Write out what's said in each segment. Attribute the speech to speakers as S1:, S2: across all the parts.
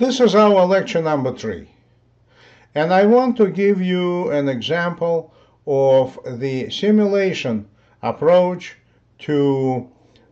S1: This is our lecture number 3, and I want to give you an example of the simulation approach to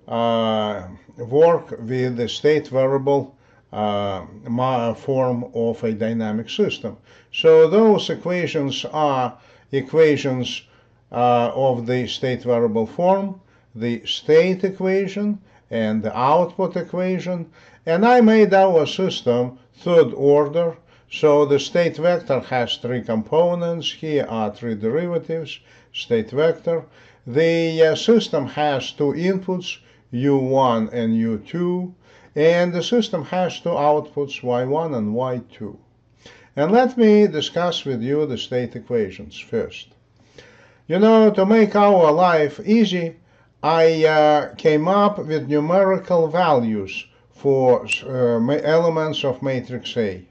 S1: work with the state variable form of a dynamic system. So those equations are equations of the state variable form, the state equation, and the output equation. And I made our system third order, so the state vector has 3 components. Here are 3 derivatives, state vector. The system has 2 inputs, u1 and u2, and the system has 2 outputs, y1 and y2. And let me discuss with you the state equations first. You know, to make our life easy, I came up with numerical values for elements of matrix A.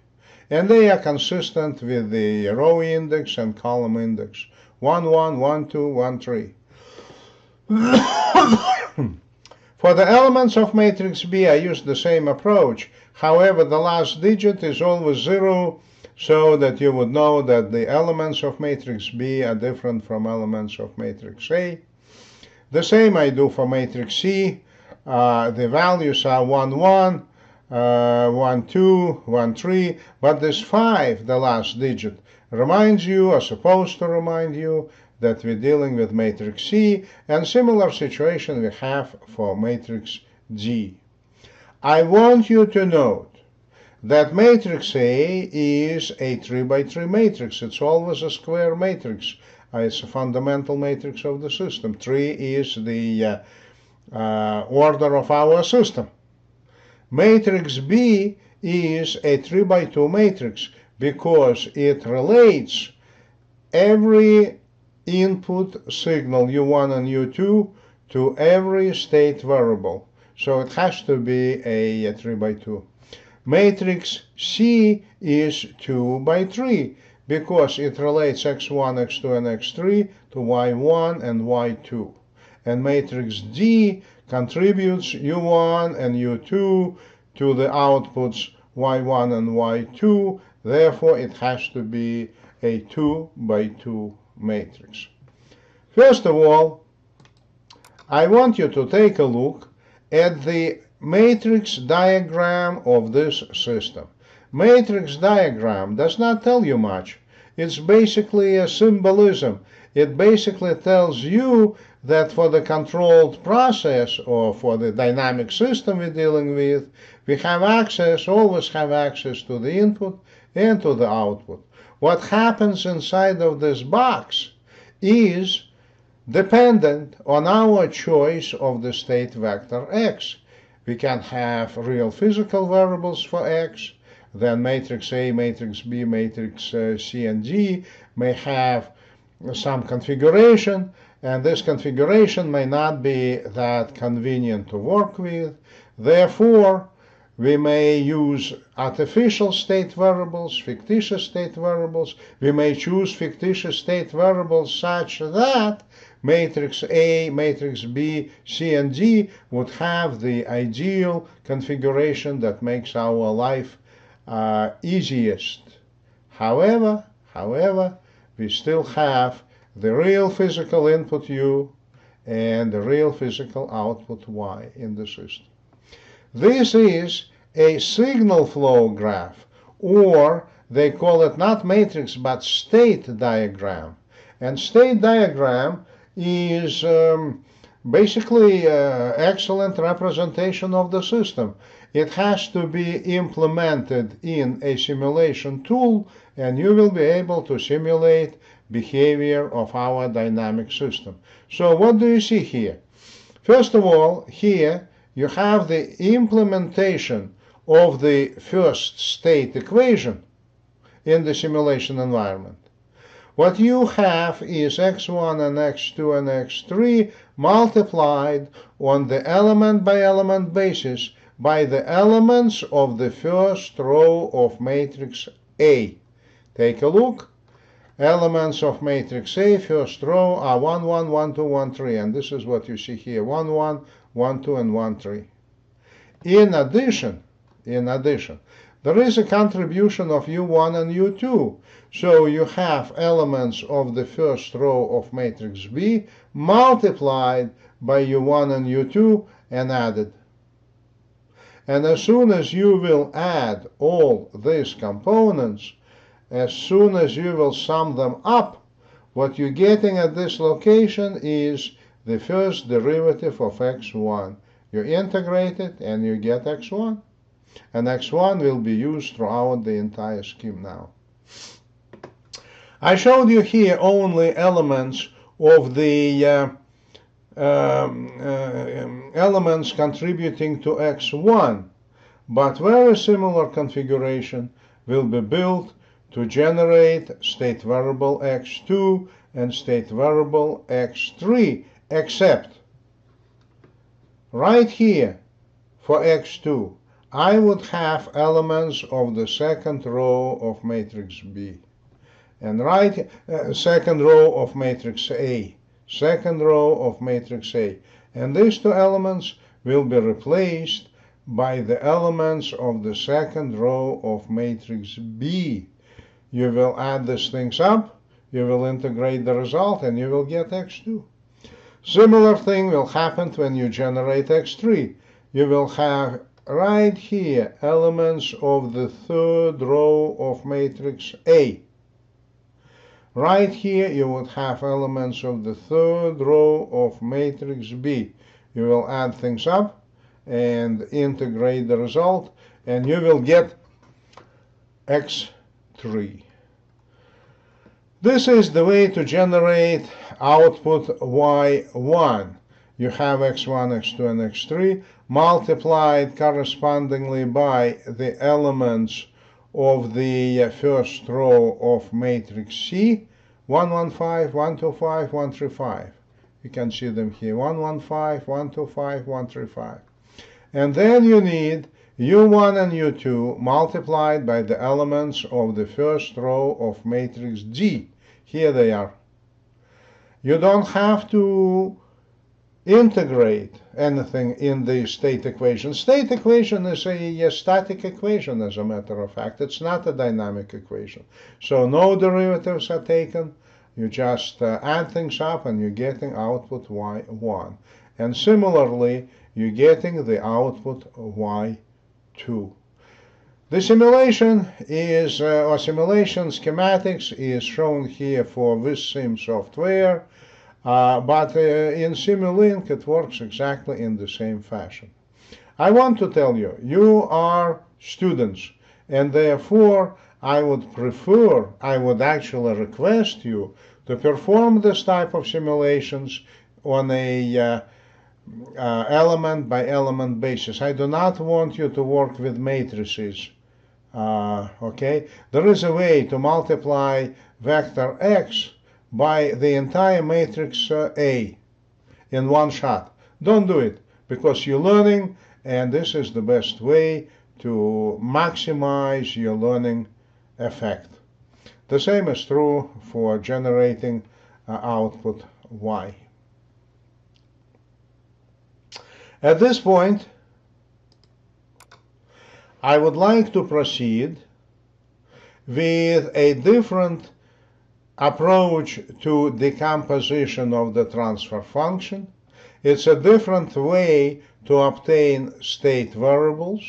S1: And they are consistent with the row index and column index. 1, 1, 1, 2, 1, 3. For the elements of matrix B, I use the same approach. However, the last digit is always 0, so that you would know that the elements of matrix B are different from elements of matrix A. The same I do for matrix C. The values are 1, 1, 1, 2, 1, 3, but this 5, the last digit, reminds you, or supposed to remind you, that we're dealing with matrix C, and similar situation we have for matrix G. I want you to note that matrix A is a 3 by 3 matrix. It's always a square matrix. It's a fundamental matrix of the system. 3 is the order of our system. Matrix B is a 3 by 2 matrix because it relates every input signal u1 and u2 to every state variable. So it has to be a 3 by 2. Matrix C is 2 by 3 because it relates x1, x2, and x3 to y1 and y2. And matrix D contributes u1 and u2 to the outputs y1 and y2. Therefore, it has to be a 2 by 2 matrix. First of all, I want you to take a look at the matrix diagram of this system. Matrix diagram does not tell you much. It's basically a symbolism. It basically tells you that for the controlled process or for the dynamic system we're dealing with, we have access, always have access to the input and to the output. What happens inside of this box is dependent on our choice of the state vector x. We can have real physical variables for x. Then matrix A, matrix B, matrix C, and G may have some configuration, and this configuration may not be that convenient to work with. Therefore, we may use artificial state variables, fictitious state variables. We may choose fictitious state variables such that matrix A, matrix B, C, and D would have the ideal configuration that makes our life easiest. However, we still have the real physical input U and the real physical output Y in the system. This is a signal flow graph, or they call it not matrix but state diagram. And state diagram is basically excellent representation of the system. It has to be implemented in a simulation tool, and you will be able to simulate behavior of our dynamic system. So what do you see here? First of all, here you have the implementation of the first state equation in the simulation environment. What you have is x1 and x2 and x3 multiplied on the element by element basis by the elements of the first row of matrix A. Take a look. Elements of matrix A, first row, are 1, 1, 1, 2, 1, 3. And this is what you see here, 1, 1, 1, 2, and 1, 3. In addition, there is a contribution of U1 and U2. So you have elements of the first row of matrix B multiplied by U1 and U2 and added. And as soon as you will add all these components, as soon as you will sum them up, what you're getting at this location is the first derivative of x1. You integrate it and you get x1. And x1 will be used throughout the entire scheme now. I showed you here only elements of the elements contributing to x1, but very similar configuration will be built to generate state variable x2 and state variable x3, except right here for x2 I would have elements of the second row of matrix B, and right second row of matrix A, second row of matrix A, and these two elements will be replaced by the elements of the second row of matrix B. You will add these things up, you will integrate the result, and you will get x2. Similar thing will happen when you generate x3. You will have right here elements of the third row of matrix A. Right here you would have elements of the third row of matrix B. You will add things up and integrate the result, and you will get x3. This is the way to generate output y1. You have x1, x2, and x3 multiplied correspondingly by the elements of the first row of matrix C, 115, 125, 135. You can see them here, 115, 125, 135. And then you need U1 and U2 multiplied by the elements of the first row of matrix G. Here they are. You don't have to integrate anything in the state equation. State equation is a static equation, as a matter of fact. It's not a dynamic equation. So no derivatives are taken. You just add things up and you're getting output y1. And similarly, you're getting the output y2. The simulation is, or simulation schematics is shown here for vSim software. But in Simulink it works exactly in the same fashion. I want to tell you, you are students, and therefore I would actually request you to perform this type of simulations on a element by element basis. I do not want you to work with matrices. Okay? There is a way to multiply vector x by the entire matrix A in one shot. Don't do it, because you're learning, and this is the best way to maximize your learning effect. The same is true for generating output y. At this point, I would like to proceed with a different approach to decomposition of the transfer function. It's a different way to obtain state variables.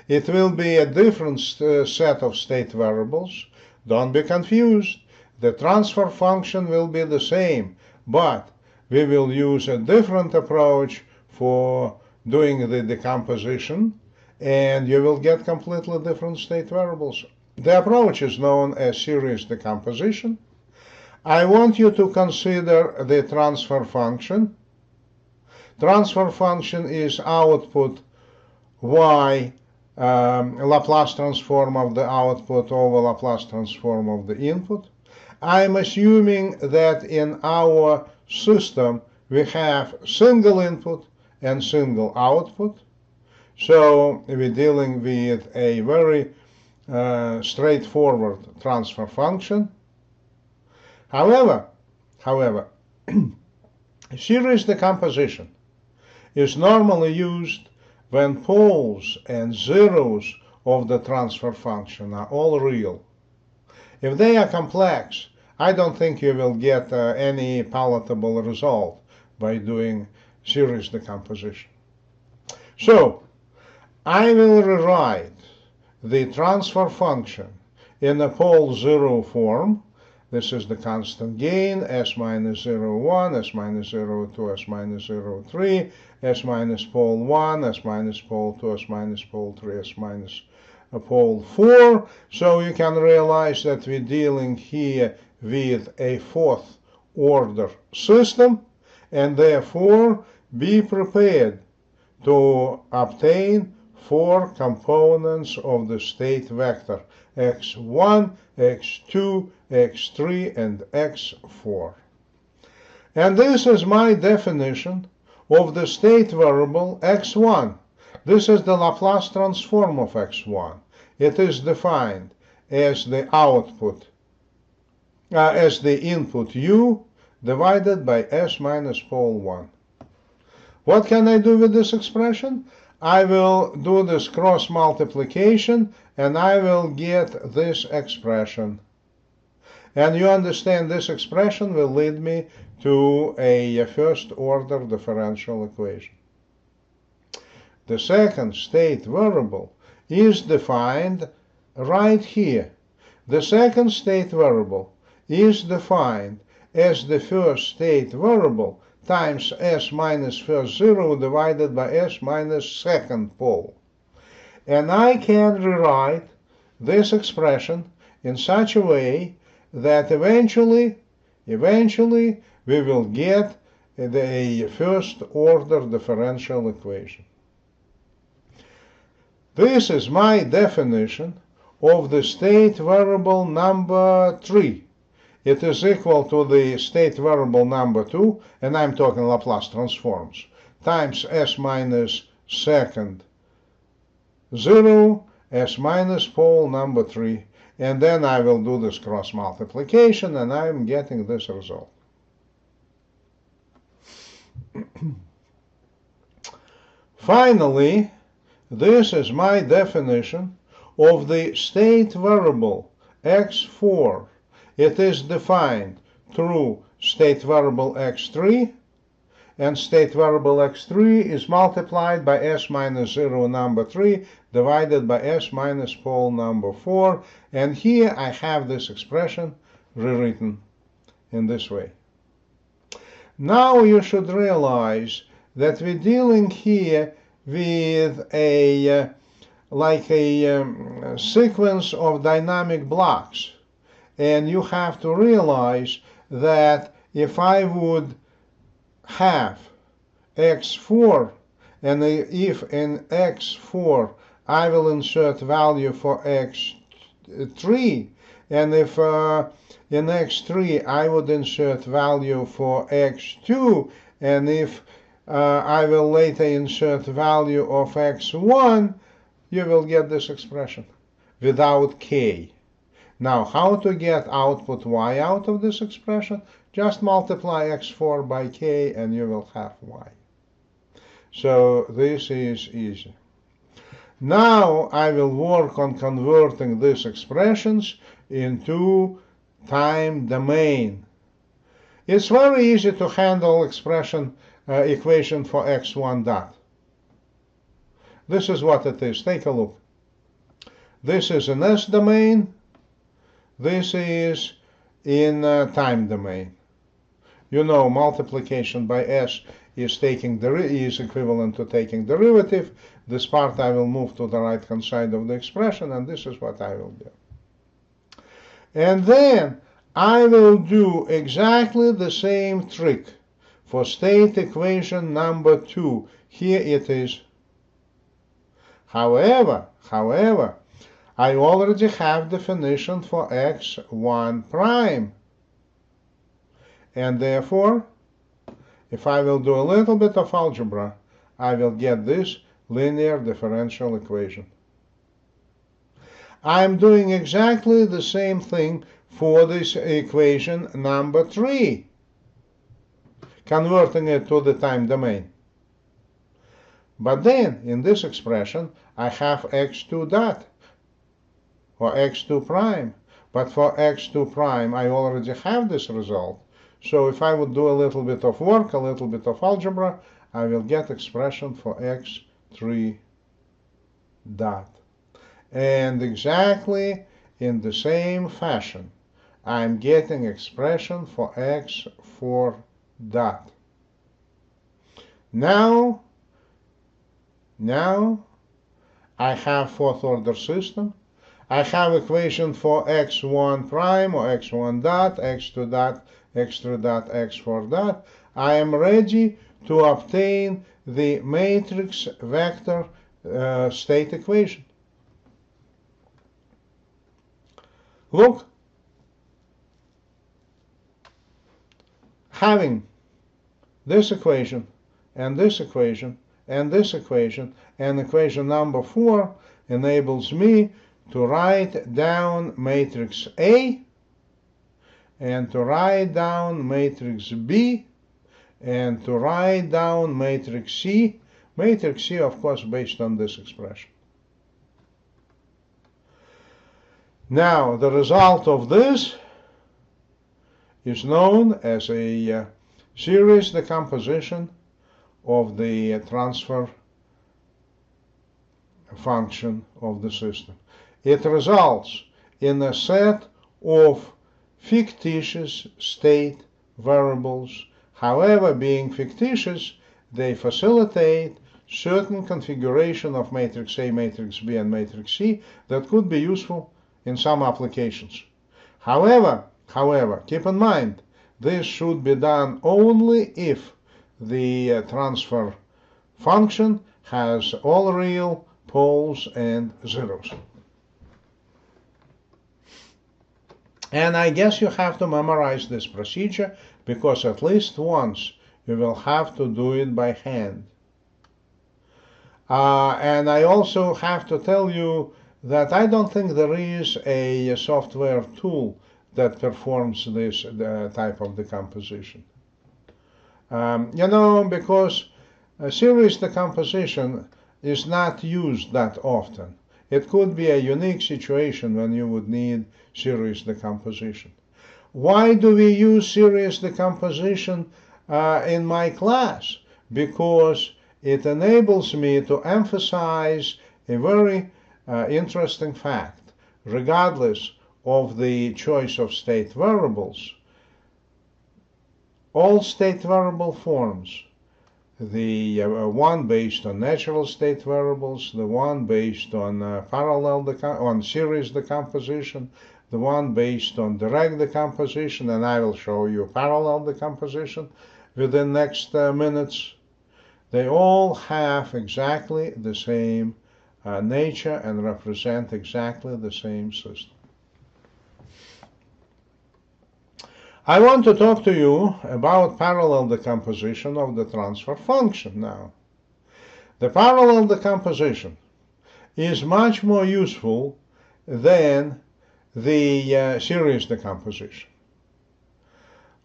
S1: It will be a different set of state variables. Don't be confused. The transfer function will be the same, but we will use a different approach for doing the decomposition, and you will get completely different state variables. The approach is known as series decomposition. I want you to consider the transfer function. Transfer function is output y, Laplace transform of the output over Laplace transform of the input. I'm assuming that in our system we have single input and single output. So we're dealing with a very straightforward transfer function. However, series decomposition is normally used when poles and zeros of the transfer function are all real. If they are complex, I don't think you will get any palatable result by doing series decomposition. So, I will rewrite the transfer function in a pole 0 form. This is the constant gain, s minus 0, 1, s minus 0, 2, s minus 0, 3, s minus pole 1, s minus pole 2, s minus pole 3, s minus pole 4. So you can realize that we're dealing here with a fourth order system, and therefore be prepared to obtain 4 components of the state vector x1, x2, x3, and x4. And this is my definition of the state variable x1. This is the Laplace transform of x1. It is defined as the output, as the input u divided by s minus pole 1. What can I do with this expression? I will do this cross multiplication and I will get this expression. And you understand this expression will lead me to a first order differential equation. The second state variable is defined right here. The second state variable is defined as the first state variable times s minus first zero divided by s minus second pole. And I can rewrite this expression in such a way that eventually we will get the first order differential equation. This is my definition of the state variable number 3. It is equal to the state variable number 2, and I'm talking Laplace transforms, times s minus second 0, s minus pole number 3, and then I will do this cross multiplication, and I'm getting this result. Finally, this is my definition of the state variable x4. It is defined through state variable x3, and state variable x3 is multiplied by s minus 0 number 3 divided by s minus pole number 4, and here I have this expression rewritten in this way. Now you should realize that we're dealing here with a sequence of dynamic blocks. And you have to realize that if I would have x4, and if in x4 I will insert value for x3, and if in x3 I would insert value for x2, and if I will later insert value of x1, you will get this expression without k. Now, how to get output y out of this expression? Just multiply x4 by k and you will have y. So this is easy. Now I will work on converting these expressions into time domain. It's very easy to handle equation for x1 dot. This is what it is. Take a look. This is an S domain. This is in time domain. You know, multiplication by s is equivalent to taking derivative. This part I will move to the right hand side of the expression, and this is what I will do. And then I will do exactly the same trick for state equation number 2. Here it is. However, I already have definition for x1 prime. And therefore, if I will do a little bit of algebra, I will get this linear differential equation. I'm doing exactly the same thing for this equation number 3, converting it to the time domain. But then, in this expression, I have x2 dot. for x2 prime. But for x2 prime, I already have this result. So if I would do a little bit of work, a little bit of algebra, I will get expression for x3 dot. And exactly in the same fashion, I'm getting expression for x4 dot. Now I have fourth order system. I have equation for x1 prime or x1 dot, x2 dot, x3 dot, x4 dot. I am ready to obtain the matrix vector state equation. Look, having this equation and this equation and this equation and equation number 4 enables me to write down matrix A and to write down matrix B and to write down matrix C. Matrix C, of course, based on this expression. Now, the result of this is known as a series decomposition of the transfer function of the system. It results in a set of fictitious state variables. However, being fictitious, they facilitate certain configuration of matrix A, matrix B, and matrix C that could be useful in some applications. However, keep in mind, this should be done only if the transfer function has all real poles and zeros. And I guess you have to memorize this procedure because at least once you will have to do it by hand. And I also have to tell you that I don't think there is a software tool that performs this type of decomposition. Because a series decomposition is not used that often. It could be a unique situation when you would need series decomposition. Why do we use series decomposition in my class? Because it enables me to emphasize a very interesting fact. Regardless of the choice of state variables, all state variable forms, the one based on natural state variables, the one based on on series decomposition, the one based on direct decomposition, and I will show you parallel decomposition within next minutes, they all have exactly the same nature and represent exactly the same system. I want to talk to you about parallel decomposition of the transfer function now. The parallel decomposition is much more useful than the series decomposition.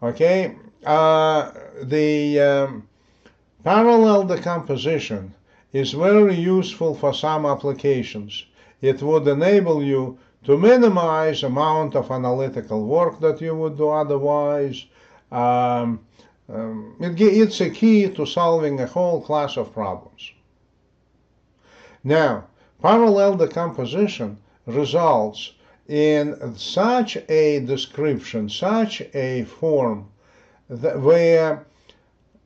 S1: Okay, the parallel decomposition is very useful for some applications. It would enable you to minimize amount of analytical work that you would do otherwise. It's a key to solving a whole class of problems. Now, parallel decomposition results in such a description, such a form, where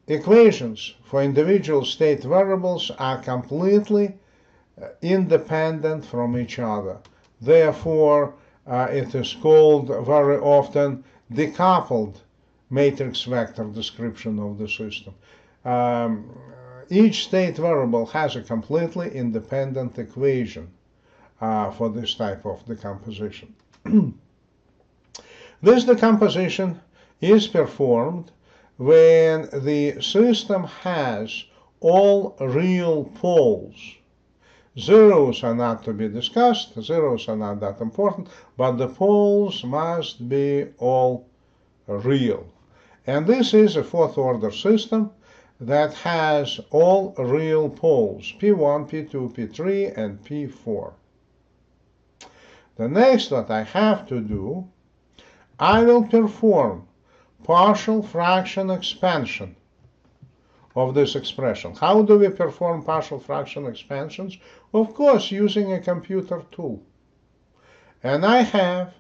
S1: equations for individual state variables are completely independent from each other. Therefore, it is called very often decoupled matrix vector description of the system. Each state variable has a completely independent equation for this type of decomposition. This decomposition is performed when the system has all real poles. Zeros are not to be discussed, zeros are not that important, but the poles must be all real. And this is a fourth order system that has all real poles, P1, P2, P3, and P4. The next what I have to do, I will perform partial fraction expansion of this expression. How do we perform partial fraction expansions? Of course, using a computer tool. And I have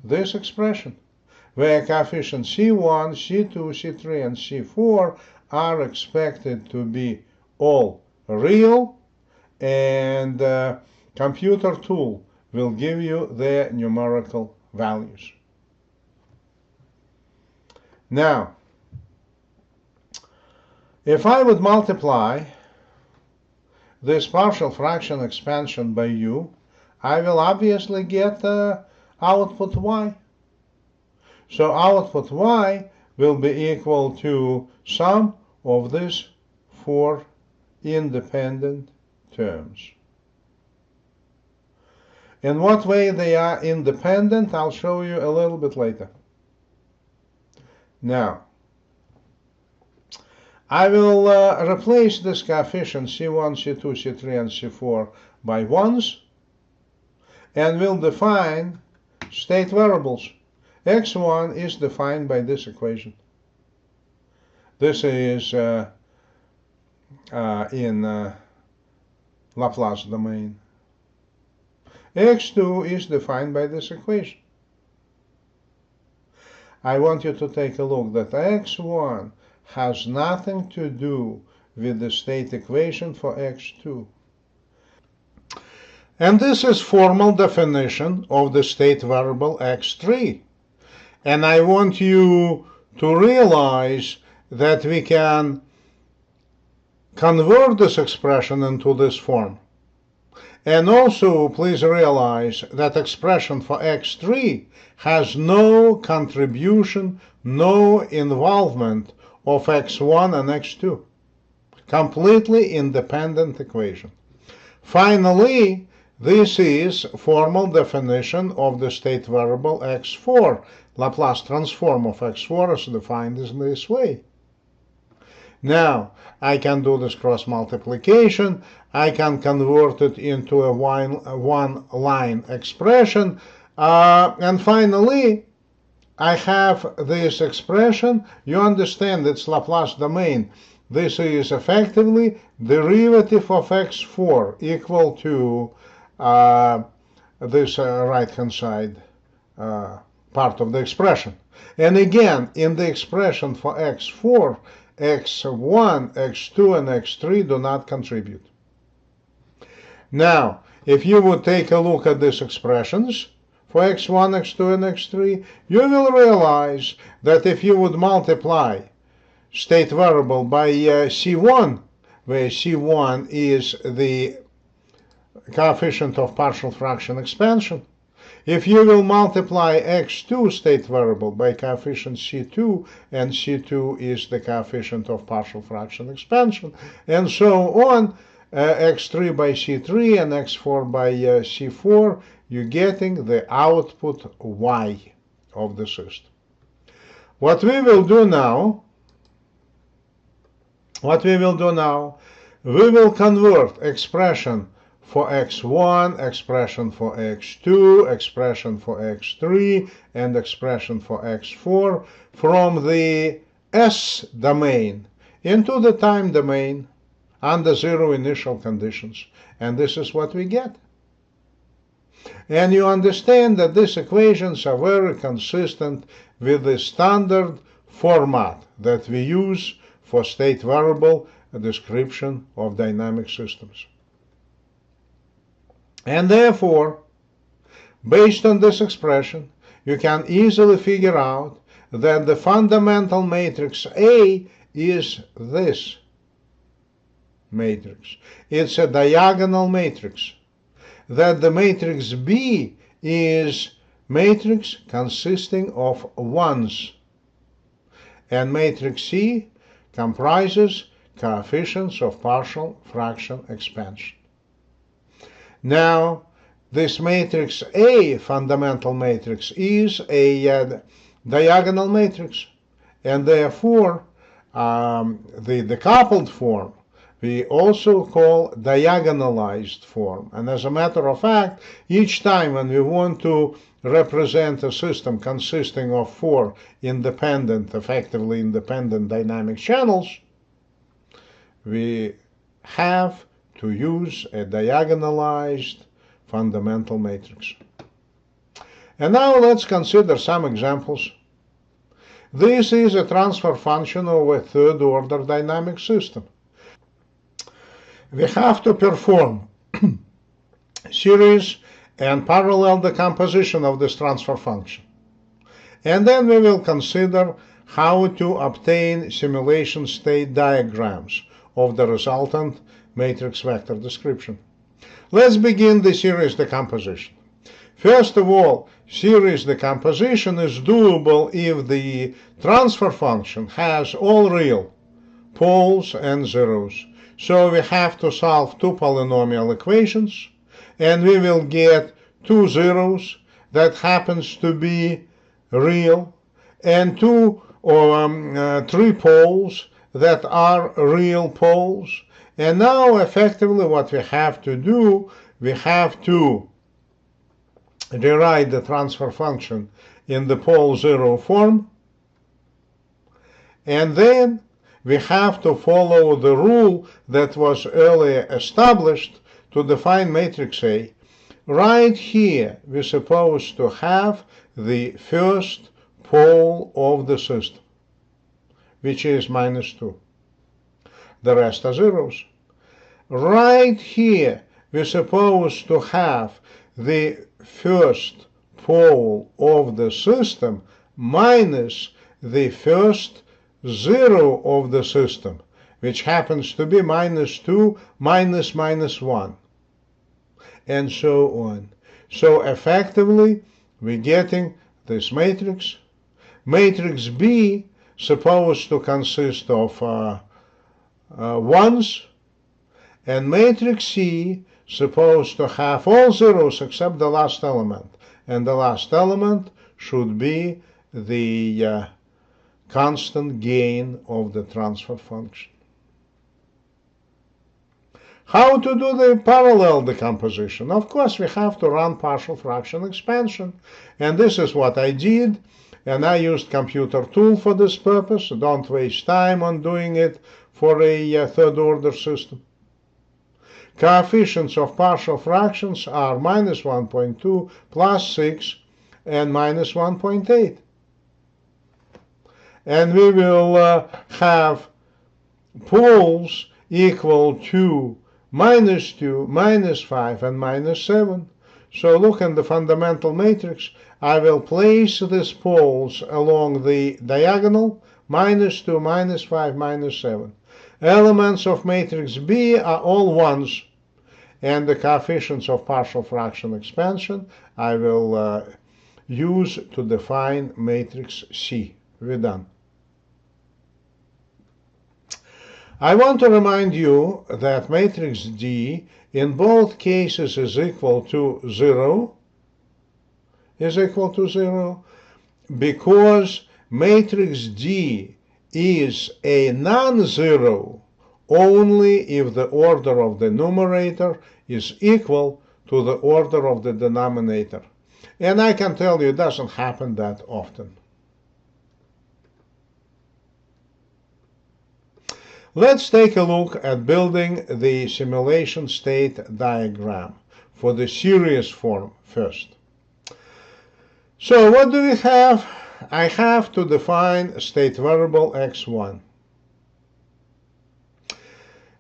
S1: this expression, where coefficients C1, C2, C3, and C4 are expected to be all real, and the computer tool will give you their numerical values. Now, if I would multiply this partial fraction expansion by u, I will obviously get output y. So output y will be equal to sum of these four independent terms. In what way they are independent, I'll show you a little bit later. Now, I will replace this coefficient C1, C2, C3, and C4 by 1s, and will define state variables. X1 is defined by this equation. This is in Laplace domain. X2 is defined by this equation. I want you to take a look that X1 has nothing to do with the state equation for X2. And this is formal definition of the state variable X3. And I want you to realize that we can convert this expression into this form. And also, please realize that expression for X3 has no contribution, no involvement of X1 and X2. Completely independent equation. Finally, this is formal definition of the state variable X4. Laplace transform of X4 is defined in this way. Now, I can do this cross multiplication. I can convert it into a one-line expression. And finally, I have this expression. You understand it's Laplace domain. This is effectively derivative of X4 equal to this right-hand side part of the expression. And again, in the expression for X4, X1, X2, and X3 do not contribute. Now, if you would take a look at these expressions for X1, X2, and X3, you will realize that if you would multiply state variable by C1, where C1 is the coefficient of partial fraction expansion, if you will multiply X2 state variable by coefficient C2, and C2 is the coefficient of partial fraction expansion, and so on, X3 by C3 and X4 by C4, you're getting the output Y of the system. What we will do now, we will convert expression for X1, expression for X2, expression for X3, and expression for X4 from the S domain into the time domain under zero initial conditions. And this is what we get. And you understand that these equations are very consistent with the standard format that we use for state variable description of dynamic systems. And therefore, based on this expression, you can easily figure out that the fundamental matrix A is this matrix. It's a diagonal matrix. That the matrix B is matrix consisting of ones. And matrix C comprises coefficients of partial fraction expansion. Now, this matrix A, fundamental matrix, is a diagonal matrix, and therefore the decoupled form we also call diagonalized form. And as a matter of fact, each time when we want to represent a system consisting of four effectively independent dynamic channels, we have to use a diagonalized fundamental matrix. And now let's consider some examples. This is a transfer function of a third-order dynamic system. We have to perform series and parallel decomposition of this transfer function. And then we will consider how to obtain simulation state diagrams of the resultant matrix vector description. Let's begin the series decomposition. First of all, series decomposition is doable if the transfer function has all real poles and zeros. So we have to solve two polynomial equations, and we will get two zeros that happens to be real, and three poles that are real poles. And now effectively what we have to do, we have to rewrite the transfer function in the pole zero form, and then we have to follow the rule that was earlier established to define matrix A. Right here we're supposed to have the first pole of the system, which is -2. The rest are zeros. Right here we're supposed to have the first pole of the system minus the first zero of the system, which happens to be -2 minus -1, and so on. So effectively we're getting this matrix. Matrix B supposed to consist of ones, and matrix C supposed to have all zeros except the last element, and the last element should be the constant gain of the transfer function. How to do the parallel decomposition? Of course, we have to run partial fraction expansion, and this is what I did, and I used computer tool for this purpose. Don't waste time on doing it for a third-order system. Coefficients of partial fractions are -1.2, +6, and -1.8. And we will have poles equal to -2, -5, and -7. So look in the fundamental matrix. I will place these poles along the diagonal, -2, -5, -7. Elements of matrix B are all ones, and the coefficients of partial fraction expansion I will use to define matrix C. We're done. I want to remind you that matrix D in both cases is equal to 0, because matrix D is a non-zero only if the order of the numerator is equal to the order of the denominator. And I can tell you it doesn't happen that often. Let's take a look at building the simulation state diagram for the series form first. So what do we have? I have to define state variable x1.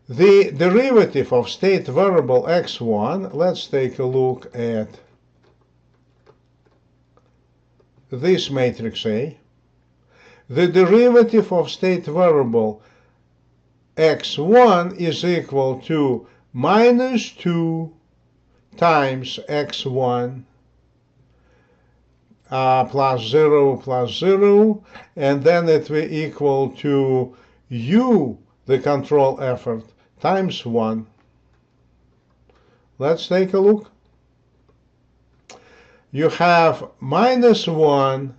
S1: The derivative of state variable x1, let's take a look at this matrix A. The derivative of state variable x1 is equal to -2 times x1 plus 0, and then it will equal to u, the control effort, times 1. Let's take a look. You have x1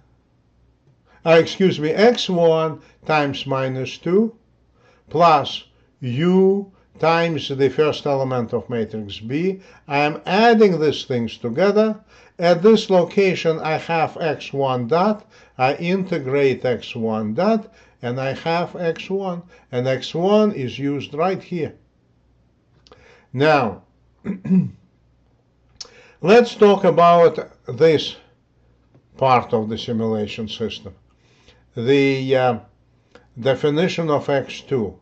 S1: times -2 plus u times the first element of matrix B. I am adding these things together. At this location, I have x1 dot. I integrate x1 dot, and I have x1. And x1 is used right here. Now, let's talk about this part of the simulation system. The definition of x2.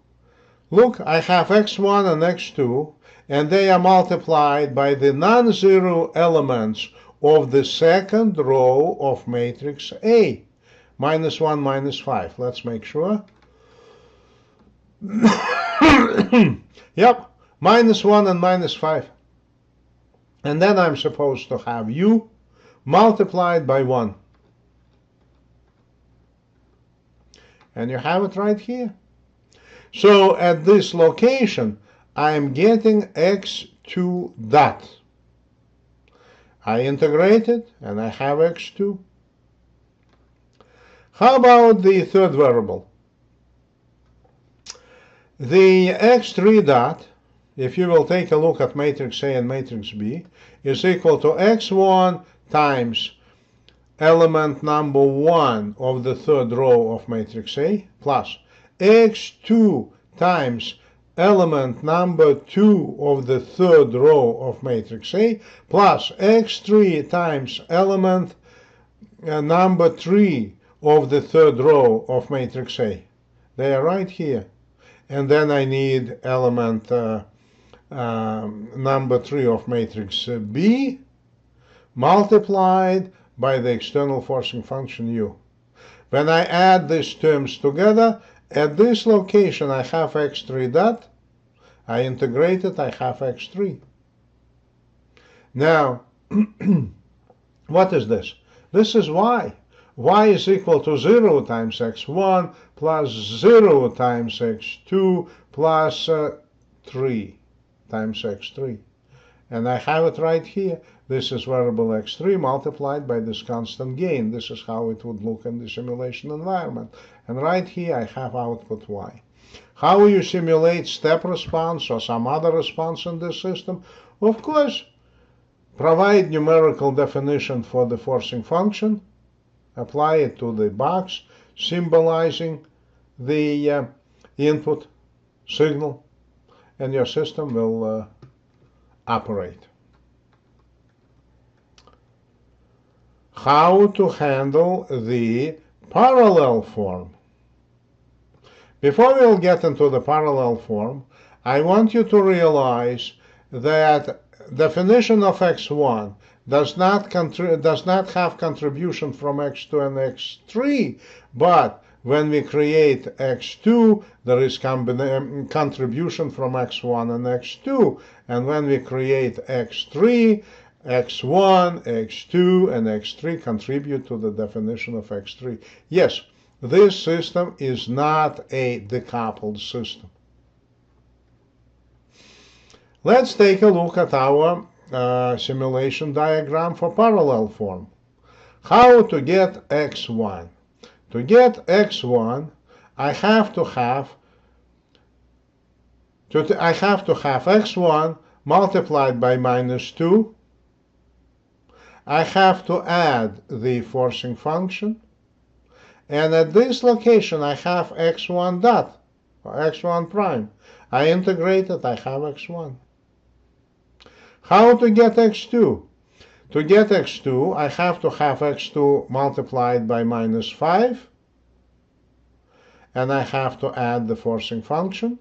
S1: Look, I have x1 and x2, and they are multiplied by the non-zero elements of the second row of matrix A. Minus 1, minus 5. Let's make sure. Yep, minus 1 and minus 5. And then I'm supposed to have u multiplied by 1. And you have it right here. So at this location, I'm getting x2 dot. I integrate it, and I have x2. How about the third variable? The x3 dot, if you will take a look at matrix A and matrix B, is equal to x1 times element number 1 of the third row of matrix A plus x2 times element number 2 of the third row of matrix A plus x3 times element number 3 of the third row of matrix A. They are right here. And then I need element number 3 of matrix B multiplied by the external forcing function u. When I add these terms together, at this location I have x3 dot. I integrate it, I have x3. Now, what is this? This is y. Y is equal to 0 times x1 plus 0 times x2 plus 3 times x3. And I have it right here. This is variable x3 multiplied by this constant gain. This is how it would look in the simulation environment. And right here I have output y. How will you simulate step response or some other response in this system? Of course, provide numerical definition for the forcing function, apply it to the box symbolizing the input signal, and your system will operate. How to handle the parallel form. Before we'll get into the parallel form, I want you to realize that definition of x1 does not have contribution from x2 and x3, but when we create x2, there is contribution from x1 and x2, and when we create x3, x1, x2, and x3 contribute to the definition of x3. Yes, this system is not a decoupled system. Let's take a look at our simulation diagram for parallel form. How to get x1? To get x1, I have to have x1 multiplied by minus 2. I have to add the forcing function. And at this location, I have x1 dot, or x1 prime. I integrate it, I have x1. How to get x2? To get x2, I have to have x2 multiplied by minus 5. And I have to add the forcing function.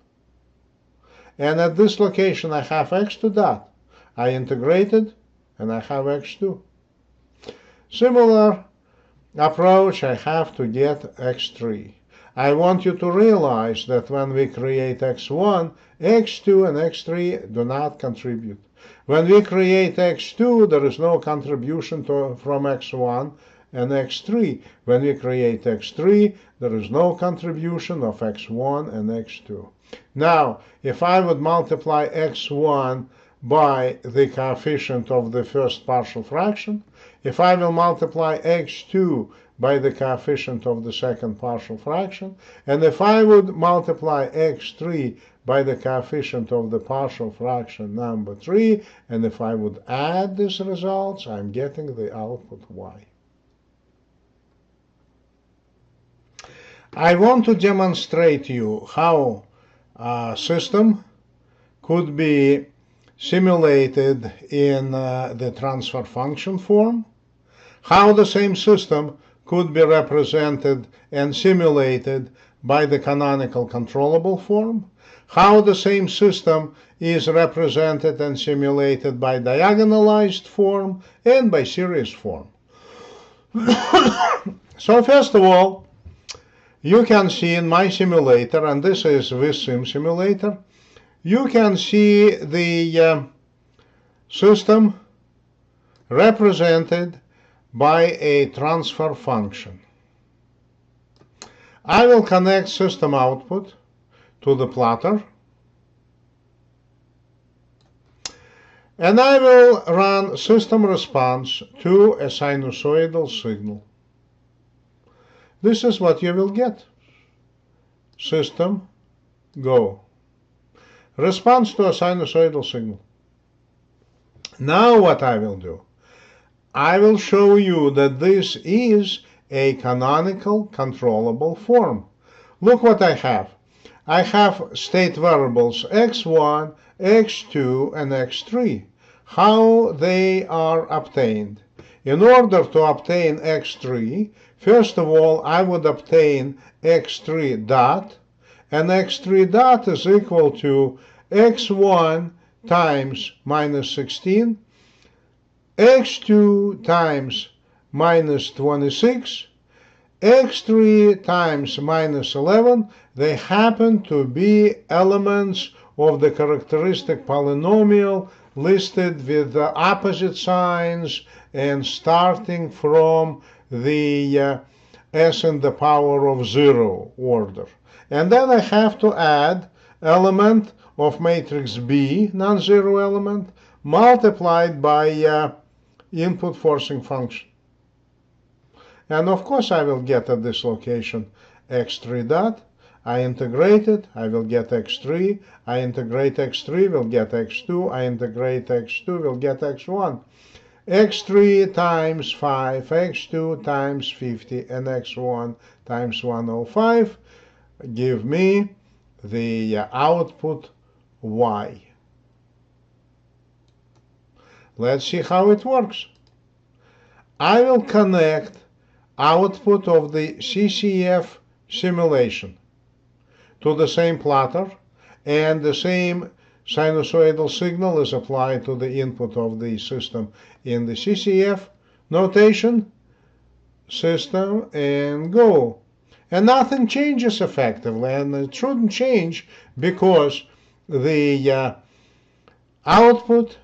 S1: And at this location, I have x2 dot. I integrate it, and I have x2. Similar approach, I have to get x3. I want you to realize that when we create x1, x2 and x3 do not contribute. When we create x2, there is no contribution from x1 and x3. When we create x3, there is no contribution of x1 and x2. Now, if I would multiply x1 by the coefficient of the first partial fraction, if I will multiply x2 by the coefficient of the second partial fraction, and if I would multiply x3 by the coefficient of the partial fraction number 3, and if I would add these results, I'm getting the output y. I want to demonstrate you how a system could be simulated in the transfer function form, how the same system could be represented and simulated by the canonical controllable form, how the same system is represented and simulated by diagonalized form and by series form. So first of all, you can see in my simulator, and this is VSim simulator, you can see the system represented by a transfer function. I will connect system output to the plotter, and I will run system response to a sinusoidal signal. This is what you will get. System, go. Response to a sinusoidal signal. Now what I will do? I will show you that this is a canonical controllable form. Look what I have. I have state variables x1, x2, and x3. How they are obtained. In order to obtain x3, first of all, I would obtain x3 dot, and x3 dot is equal to x1 times minus 16, x2 times minus 26, x3 times minus 11. They happen to be elements of the characteristic polynomial listed with the opposite signs and starting from the s in the power of 0 order. And then I have to add element of matrix B, non-zero element, multiplied by input forcing function. And of course I will get at this location x3 dot. I integrate it, I will get x3. I integrate x3, will get x2. I integrate x2, will get x1. x3 times 5, x2 times 50, and x1 times 105 give me the output y. Let's see how it works. I will connect output of the CCF simulation to the same plotter, and the same sinusoidal signal is applied to the input of the system in the CCF notation, system, and go. And nothing changes effectively, and it shouldn't change because the output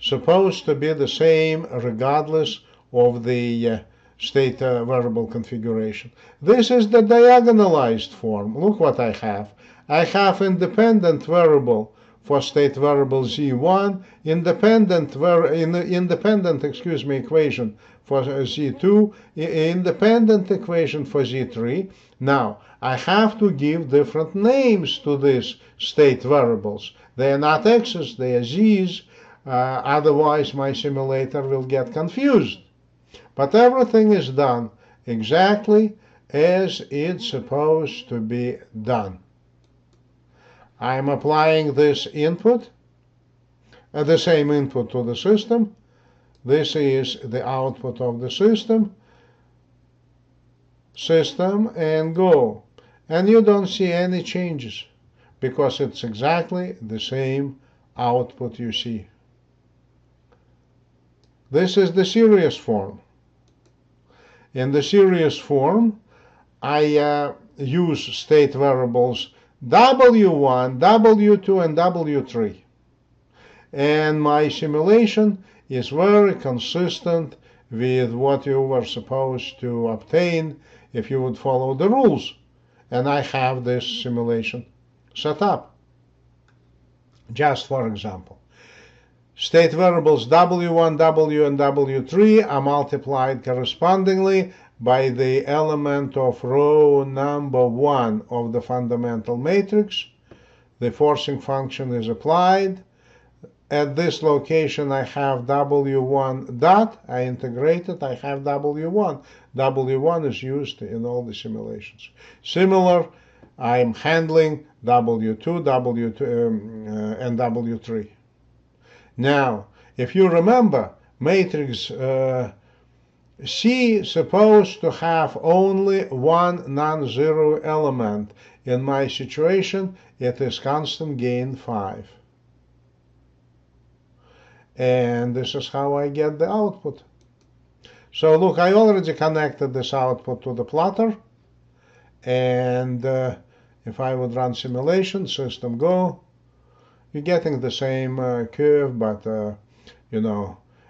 S1: supposed to be the same regardless of the state variable configuration. This is the diagonalized form. Look what I have. I have independent variable for state variable z1, independent equation for z2, independent equation for z3. Now, I have to give different names to these state variables. They are not x's, they are z's, otherwise my simulator will get confused. But everything is done exactly as it's supposed to be done. I'm applying this input, the same input to the system. This is the output of the system, and go. And you don't see any changes because it's exactly the same output you see. This is the series form. In the series form, I use state variables W1, W2, and W3. And my simulation is very consistent with what you were supposed to obtain if you would follow the rules. And I have this simulation set up. Just for example, State variables W1, W, and W3 are multiplied correspondingly by the element of row number 1 of the fundamental matrix. The forcing function is applied. At this location I have W1 dot, I integrate it, I have W1. W1 is used in all the simulations. Similar, I'm handling W2, W2 and W3. Now, if you remember, matrix C is supposed to have only one non-zero element. In my situation, it is constant gain 5. And this is how I get the output. So look, I already connected this output to the plotter. And if I would run simulation, system go, you're getting the same curve, but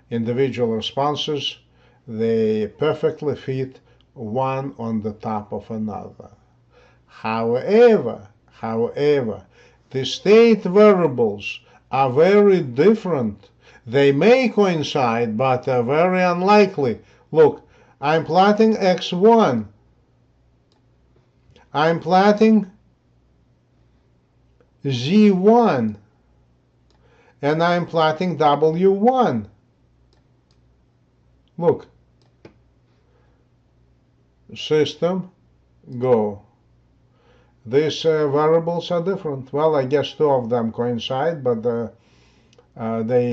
S1: individual responses, they perfectly fit one on the top of another. However, the state variables are very different. They may coincide, but are very unlikely. Look, I'm plotting x1. I'm plotting z1. And I'm plotting w1. Look. System, go. These variables are different. Well, I guess two of them coincide, but they,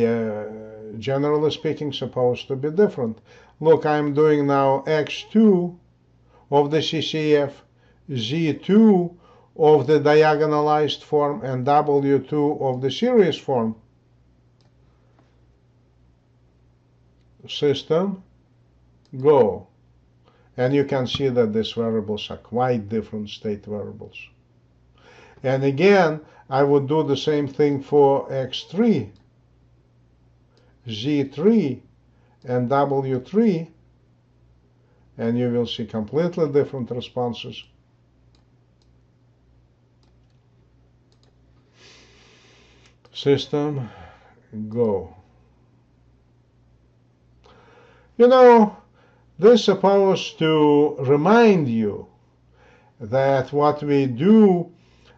S1: generally speaking, supposed to be different. Look, I'm doing now x2 of the CCF, z2 of the diagonalized form, and w2 of the series form. System, go. And you can see that these variables are quite different state variables. And again, I would do the same thing for x3, z3, and w3, and you will see completely different responses. System, go. This is supposed to remind you that what we do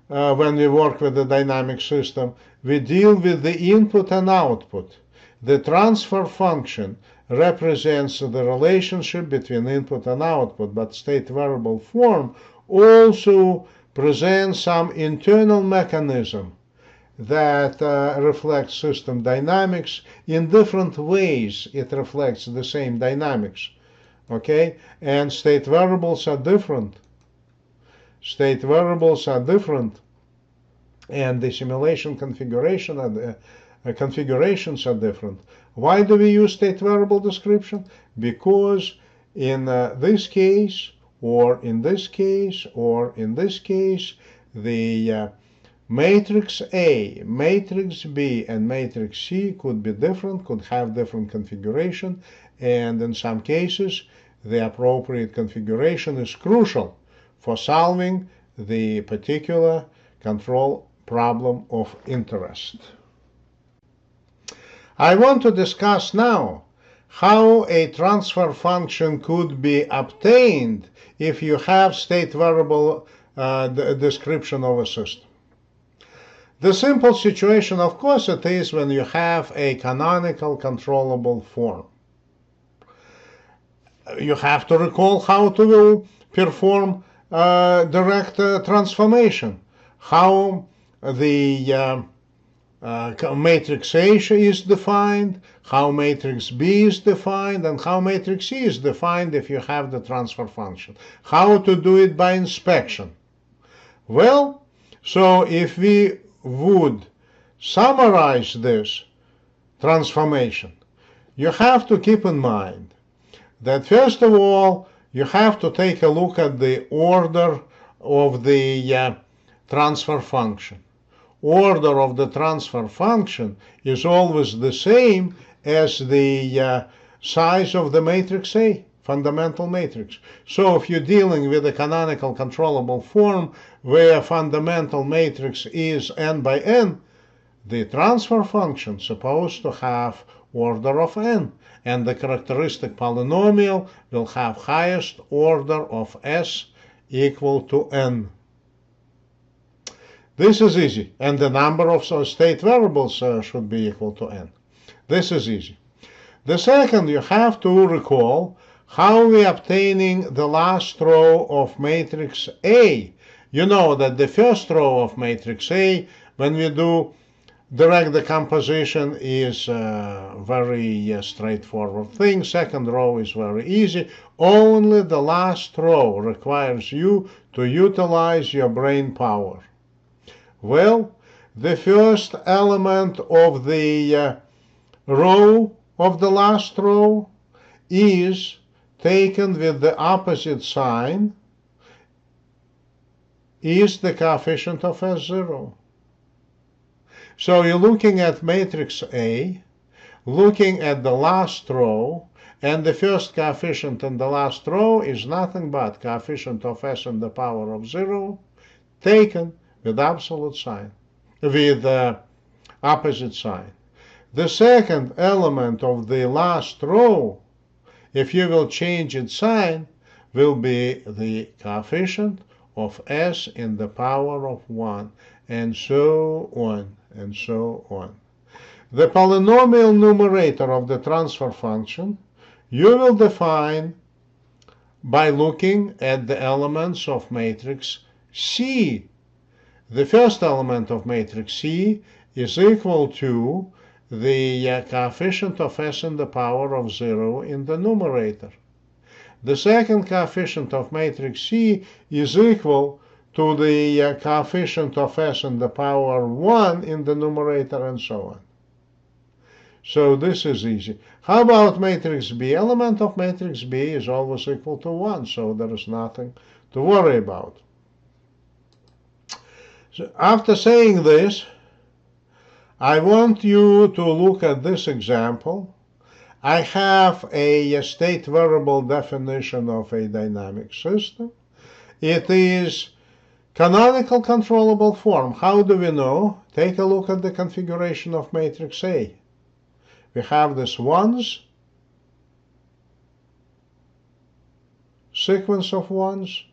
S1: when we work with the dynamic system, we deal with the input and output. The transfer function represents the relationship between input and output, but state variable form also presents some internal mechanism that reflects system dynamics in different ways. It reflects the same dynamics. Okay, and state variables are different. State variables are different, and the simulation configuration configurations are different. Why do we use state variable description? Because in this case, or in this case, or in this case, the matrix A, matrix B, and matrix C could be different, could have different configuration, and in some cases, the appropriate configuration is crucial for solving the particular control problem of interest. I want to discuss now how a transfer function could be obtained if you have state variable description of a system. The simple situation, of course, it is when you have a canonical controllable form. You have to recall how to perform direct transformation, how the matrix A is defined, how matrix B is defined, and how matrix C is defined if you have the transfer function. How to do it by inspection. Well, so if we would summarize this transformation, you have to keep in mind that first of all, you have to take a look at the order of the transfer function. Order of the transfer function is always the same as the size of the matrix A, fundamental matrix. So if you're dealing with a canonical controllable form where fundamental matrix is n by n, the transfer function supposed to have order of n, and the characteristic polynomial will have highest order of s equal to n. This is easy, and the number of state variables should be equal to n. This is easy. The second, you have to recall how we are obtaining the last row of matrix A. You know that the first row of matrix A, when we do direct decomposition, is a very straightforward thing. Second row is very easy. Only the last row requires you to utilize your brain power. Well, the first element of the row of the last row is taken with the opposite sign, is the coefficient of S0. So you're looking at matrix A, looking at the last row, and the first coefficient in the last row is nothing but coefficient of S in the power of 0 taken with absolute sign, with opposite sign. The second element of the last row, if you will change its sign, will be the coefficient of s in the power of 1, and so on, and so on. The polynomial numerator of the transfer function you will define by looking at the elements of matrix C. The first element of matrix C is equal to the coefficient of s in the power of 0 in the numerator. The second coefficient of matrix C is equal to the coefficient of s in the power 1 in the numerator, and so on. So this is easy. How about matrix B? Element of matrix B is always equal to 1, so there is nothing to worry about. So after saying this, I want you to look at this example. I have a state variable definition of a dynamic system. It is canonical controllable form. How do we know? Take a look at the configuration of matrix A. We have this ones, sequence of ones.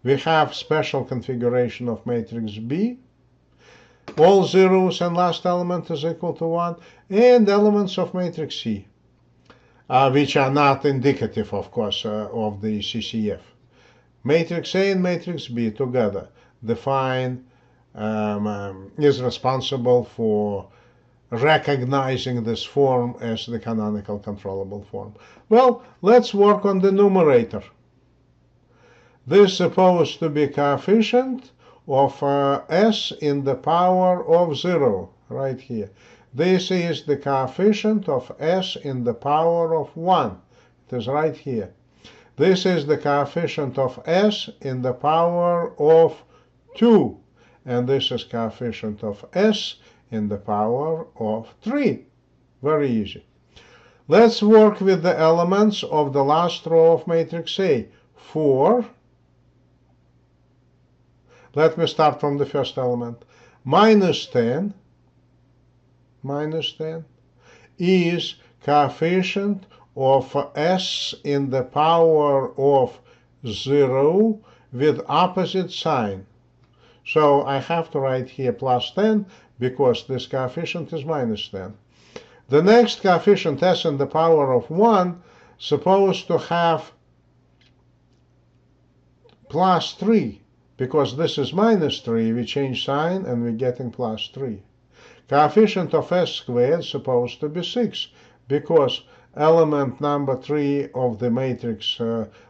S1: We have special configuration of matrix B. All zeros and last element is equal to 1, and elements of matrix C, which are not indicative, of course, of the CCF. Matrix A and matrix B together define, is responsible for recognizing this form as the canonical controllable form. Well, let's work on the numerator. This is supposed to be coefficient of s in the power of 0, right here. This is the coefficient of s in the power of 1. It is right here. This is the coefficient of s in the power of 2. And this is coefficient of s in the power of 3. Very easy. Let's work with the elements of the last row of matrix A. 4. Let me start from the first element. Minus 10 is coefficient of s in the power of 0 with opposite sign. So I have to write here plus 10 because this coefficient is minus 10. The next coefficient, s in the power of 1, supposed to have plus 3. Because this is minus 3, we change sign and we're getting plus 3. Coefficient of s squared is supposed to be 6, because element number 3 of the matrix,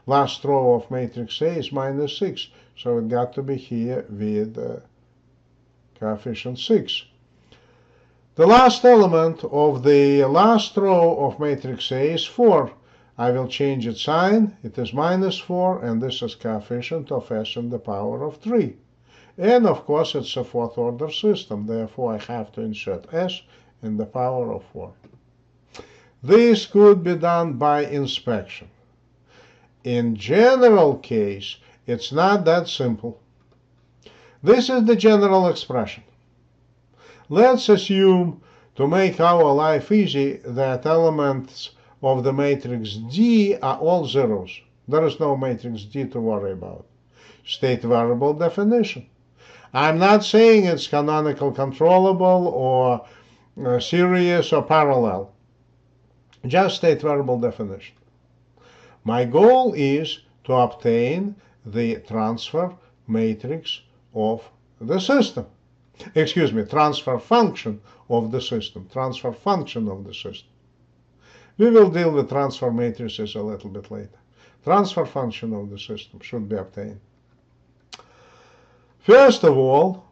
S1: last row of matrix A is minus 6. So it got to be here with coefficient 6. The last element of the last row of matrix A is 4. I will change its sign. It is minus 4, and this is coefficient of s in the power of 3. And of course, it's a fourth order system. Therefore, I have to insert s in the power of 4. This could be done by inspection. In general case, it's not that simple. This is the general expression. Let's assume, to make our life easy, that elements of the matrix D are all zeros. There is no matrix D to worry about. State variable definition. I'm not saying it's canonical controllable or series or parallel. Just state variable definition. My goal is to obtain the transfer matrix of the system. Excuse me, transfer function of the system. Transfer function of the system. We will deal with transfer matrices a little bit later. Transfer function of the system should be obtained. First of all,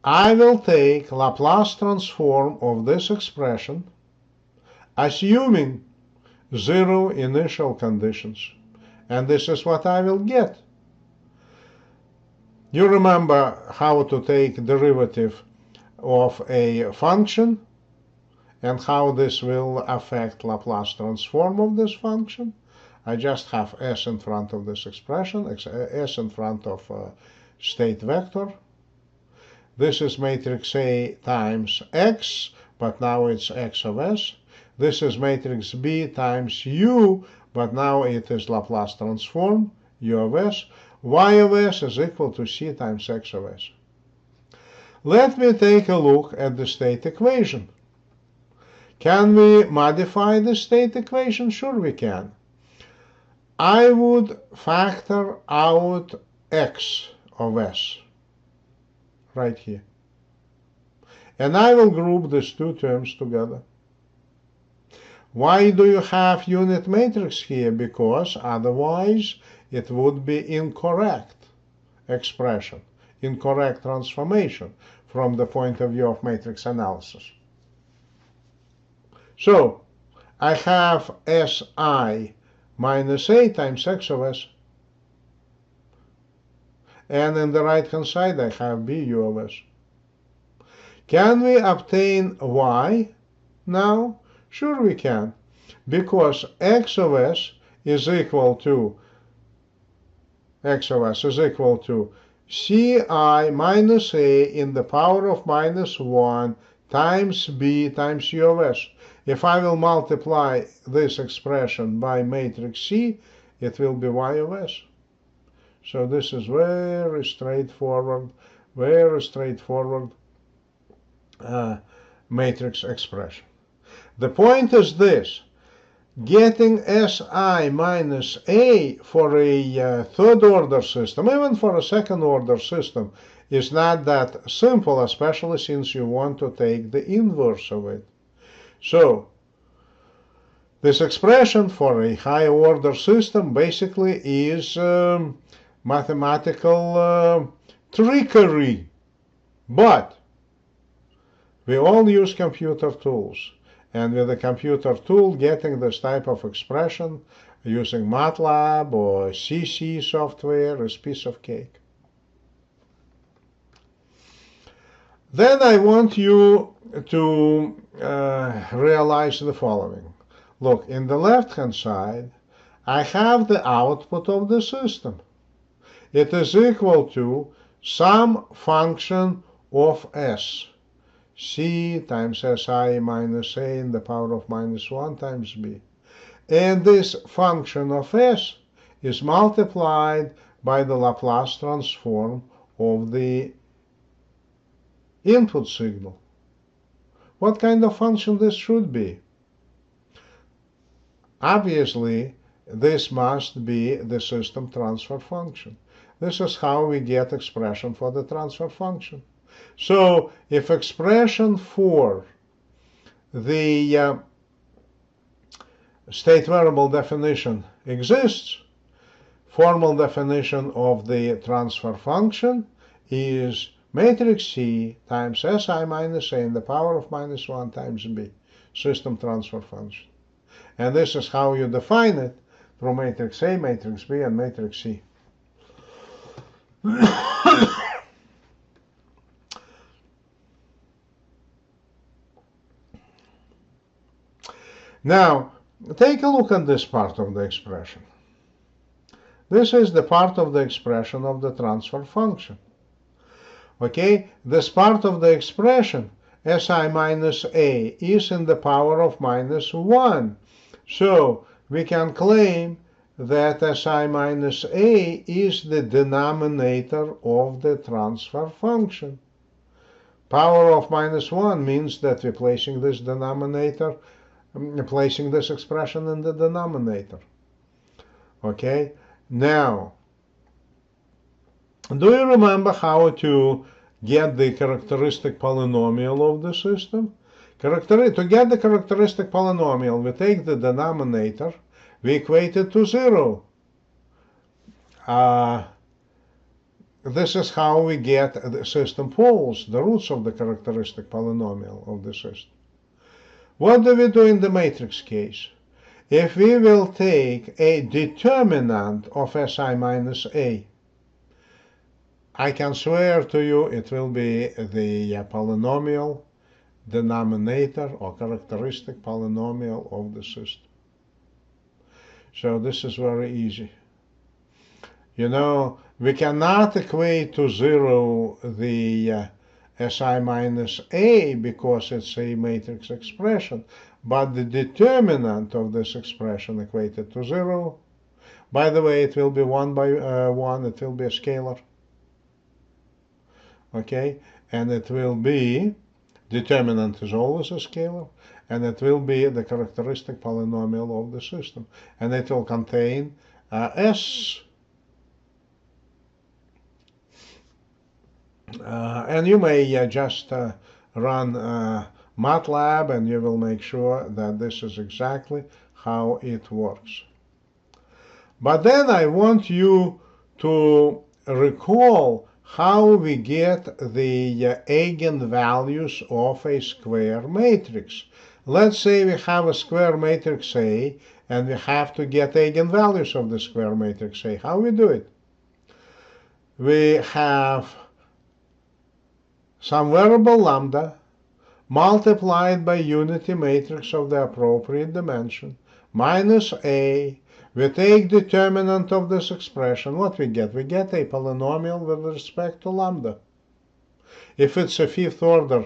S1: I will take Laplace transform of this expression, assuming zero initial conditions. And this is what I will get. You remember how to take derivative of a function and how this will affect Laplace transform of this function. I just have s in front of this expression, s in front of state vector. This is matrix A times x, but now it's x of s. This is matrix B times u, but now it is Laplace transform, u of s. Y of s is equal to c times x of s. Let me take a look at the state equation. Can we modify the state equation? Sure we can. I would factor out x of s right here. And I will group these two terms together. Why do you have unit matrix here? Because otherwise it would be incorrect expression, incorrect transformation from the point of view of matrix analysis. So I have Si minus A times x of s. And in the right-hand side I have B u of s. Can we obtain y now? Sure we can, because x of s is equal to Ci minus A in the power of minus 1 times B times u of s. If I will multiply this expression by matrix C, it will be y of s. So this is very straightforward matrix expression. The point is this: getting Si minus A for a third order system, even for a second order system, is not that simple, especially since you want to take the inverse of it. So this expression for a higher order system basically is mathematical trickery. But we all use computer tools. And with a computer tool, getting this type of expression using MATLAB or CC software is a piece of cake. Then I want you to realize the following. Look, in the left-hand side, I have the output of the system. It is equal to some function of s. C times Si minus A in the power of minus 1 times B. And this function of s is multiplied by the Laplace transform of the input signal. What kind of function this should be? Obviously, this must be the system transfer function. This is how we get expression for the transfer function. So if expression for the state variable definition exists, formal definition of the transfer function is matrix C times Si minus A in the power of minus 1 times B, system transfer function. And this is how you define it through matrix A, matrix B, and matrix C. Now, take a look at this part of the expression. This is the part of the expression of the transfer function. Okay, this part of the expression Si minus A is in the power of minus 1. So we can claim that Si minus A is the denominator of the transfer function. Power of minus 1 means that we're placing this expression in the denominator. Okay? Now, do you remember how to get the characteristic polynomial of the system? To get the characteristic polynomial, we take the denominator, we equate it to 0. This is how we get the system poles, the roots of the characteristic polynomial of the system. What do we do in the matrix case? If we will take a determinant of Si minus A, I can swear to you it will be the polynomial denominator or characteristic polynomial of the system. So this is very easy. You know, we cannot equate to 0 the Si minus A because it's a matrix expression, but the determinant of this expression equated to 0. By the way, it will be 1 by 1, it will be a scalar. Okay, and it will be, determinant is always a scalar, and it will be the characteristic polynomial of the system, and it will contain S. And you may just run MATLAB and you will make sure that this is exactly how it works. But then I want you to recall how we get the eigenvalues of a square matrix. Let's say we have a square matrix A and we have to get eigenvalues of the square matrix A. How we do it? We have some variable lambda multiplied by unity matrix of the appropriate dimension minus A. We take determinant of this expression. What we get? We get a polynomial with respect to lambda. If it's a fifth order,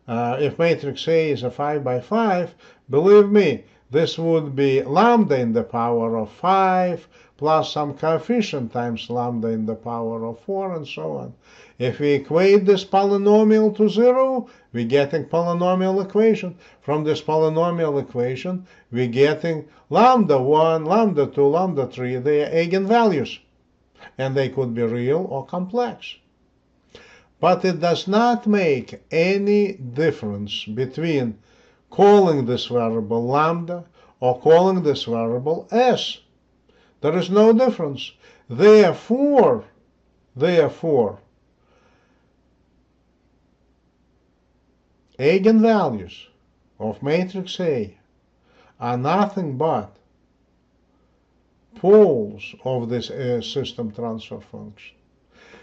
S1: if matrix A is a 5 by 5, believe me, this would be lambda in the power of 5 plus some coefficient times lambda in the power of 4 and so on. If we equate this polynomial to 0, we're getting polynomial equation. From this polynomial equation, we're getting lambda 1, lambda 2, lambda 3, they are eigenvalues. And they could be real or complex. But it does not make any difference between calling this variable lambda or calling this variable S. There is no difference. Therefore, eigenvalues of matrix A are nothing but poles of this system transfer function.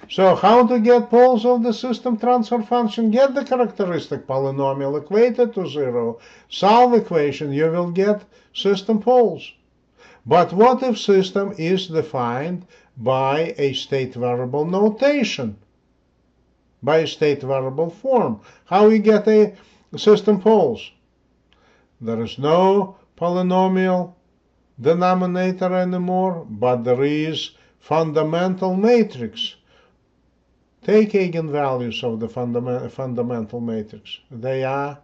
S1: So how to get poles of the system transfer function? Get the characteristic polynomial equated to 0, solve equation, you will get system poles. But what if system is defined by a state variable notation? By a state variable form. How we get a system poles? There is no polynomial denominator anymore, but there is fundamental matrix. Take eigenvalues of the fundamental matrix. They are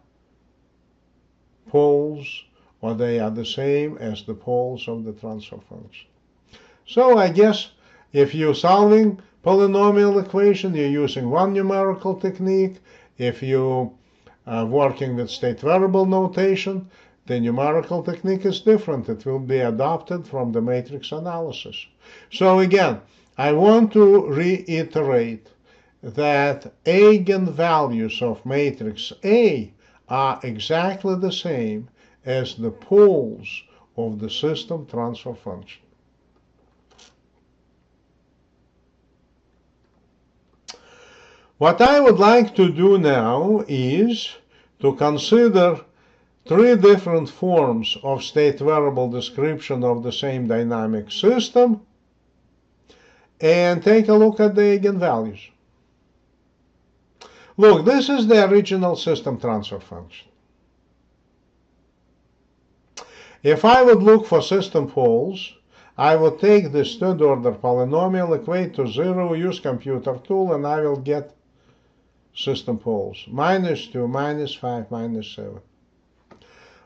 S1: poles, or they are the same as the poles of the transfer function. So I guess if you're solving polynomial equation, you're using one numerical technique. If you are working with state variable notation, the numerical technique is different. It will be adopted from the matrix analysis. So again, I want to reiterate that eigenvalues of matrix A are exactly the same as the poles of the system transfer function. What I would like to do now is to consider three different forms of state variable description of the same dynamic system and take a look at the eigenvalues. Look, this is the original system transfer function. If I would look for system poles, I would take this third order polynomial, equate to 0, use computer tool, and I will get system poles. -2, -5, -7.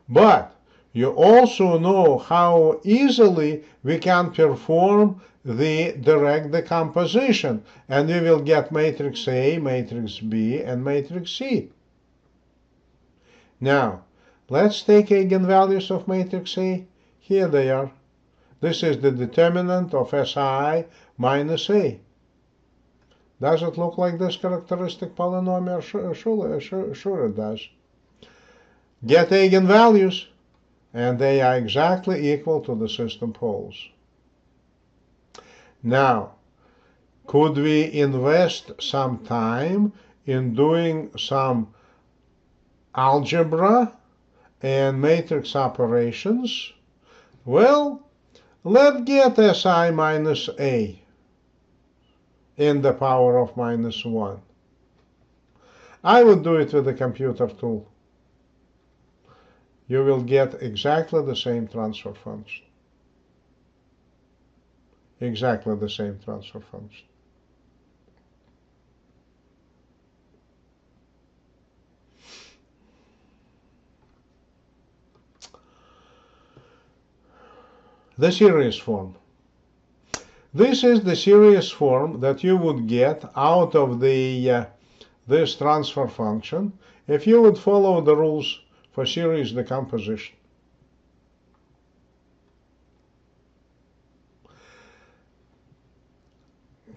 S1: But you also know how easily we can perform the direct decomposition, and we will get matrix A, matrix B, and matrix C. Now, let's take eigenvalues of matrix A. Here they are. This is the determinant of Si minus A. Does it look like this characteristic polynomial? Sure it does. Get eigenvalues, and they are exactly equal to the system poles. Now, could we invest some time in doing some algebra and matrix operations? Well, let's get Si minus A in the power of -1. I would do it with the computer tool. You will get exactly the same transfer function. Exactly the same transfer function. The series form. This is the series form that you would get out of this transfer function if you would follow the rules for series decomposition.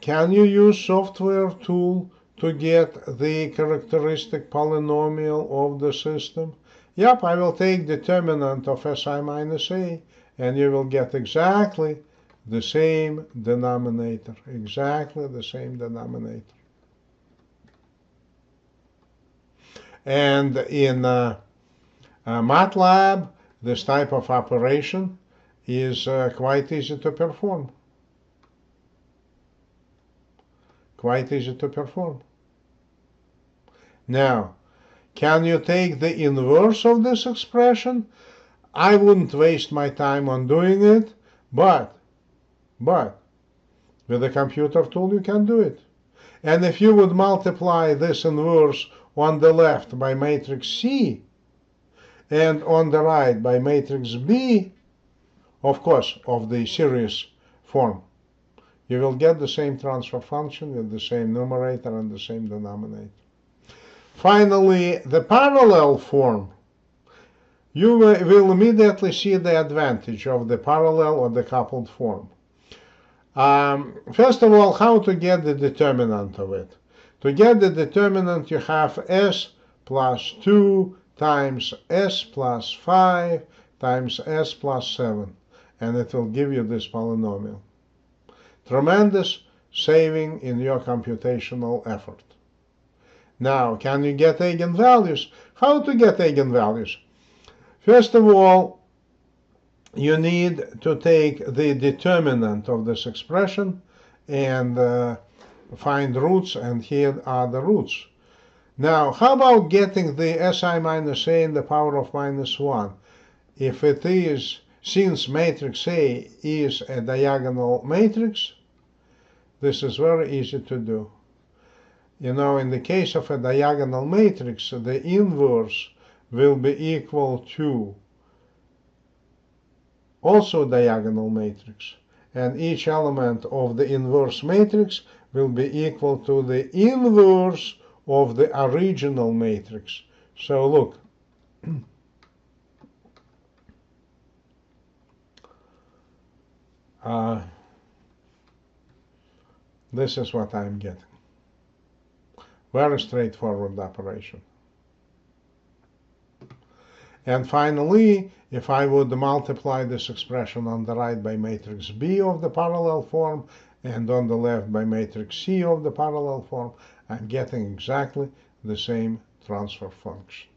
S1: Can you use software tool to get the characteristic polynomial of the system? Yep, I will take determinant of Si minus A, and you will get exactly the same denominator. Exactly the same denominator. And in MATLAB, this type of operation is quite easy to perform. Quite easy to perform. Now, can you take the inverse of this expression? I wouldn't waste my time on doing it, but with the computer tool you can do it. And if you would multiply this inverse on the left by matrix C and on the right by matrix B, of course, of the series form, you will get the same transfer function with the same numerator and the same denominator. Finally, the parallel form. You will immediately see the advantage of the parallel or the coupled form. First of all, how to get the determinant of it. To get the determinant, you have S plus 2 times S plus 5 times S plus 7, and it will give you this polynomial. Tremendous saving in your computational effort. Now, can you get eigenvalues? How to get eigenvalues? First of all, you need to take the determinant of this expression and find roots, and here are the roots. Now, how about getting the Si minus A in the power of -1? If it is, since matrix A is a diagonal matrix, this is very easy to do. You know, in the case of a diagonal matrix, the inverse will be equal to also diagonal matrix, and each element of the inverse matrix will be equal to the inverse of the original matrix. So look, this is what I'm getting. Very straightforward operation. And finally, if I would multiply this expression on the right by matrix B of the parallel form and on the left by matrix C of the parallel form, I'm getting exactly the same transfer function.